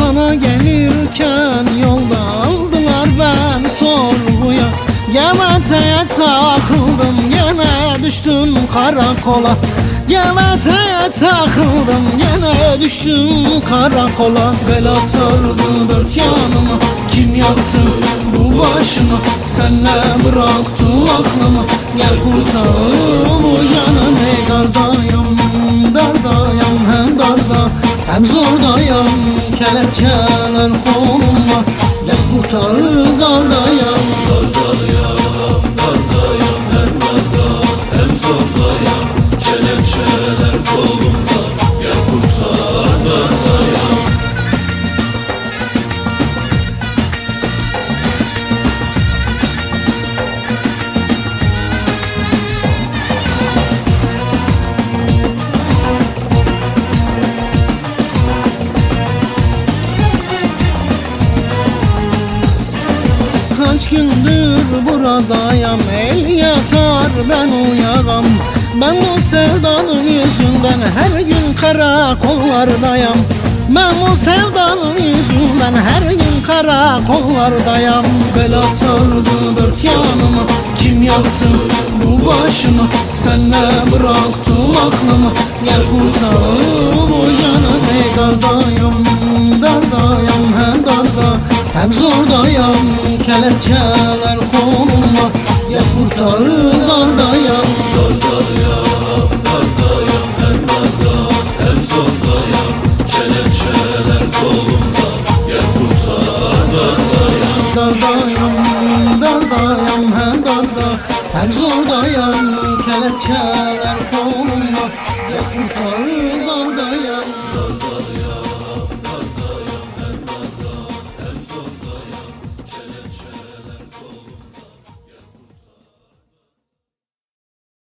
Sana gelirken yolda aldılar ben sorguya. Gemeteye takıldım gene düştüm karakola. Gemeteye takıldım gene düştüm karakola. Bela sardı dört yanımı, kim yaktı bu başımı? Senle bıraktım aklımı, gel kurtar bu canımı. Ey dardayım, dardayım hem darda hem zordayım. Kelepçeler kolumda, gel kurtar dardayım. Dardayım, dardayım hem darda hem zordayım. Kelepçeler kolumda, gel kurtar dardayım. Kaç gündür buradayım, el yatar ben uyamam. Ben bu sevdanın yüzünden her gün karakollardayım. Ben bu sevdanın yüzünden her gün karakollardayım. Bela sardı dört yanımı, kim yaktı bu başımı? Senle bıraktım aklımı, gel kurtar bu canımı. Ey dardayım, dardayım hem darda hem zordayım. Kelepçeler kolumda, gel kurtar dardayım. Dardayım, dardayım hem darda hem zordayım. Kelepçeler kolumda, gel kurtar dardayım. Dardayım, dardayım hem darda hem zordayım. Kelepçeler kolumda,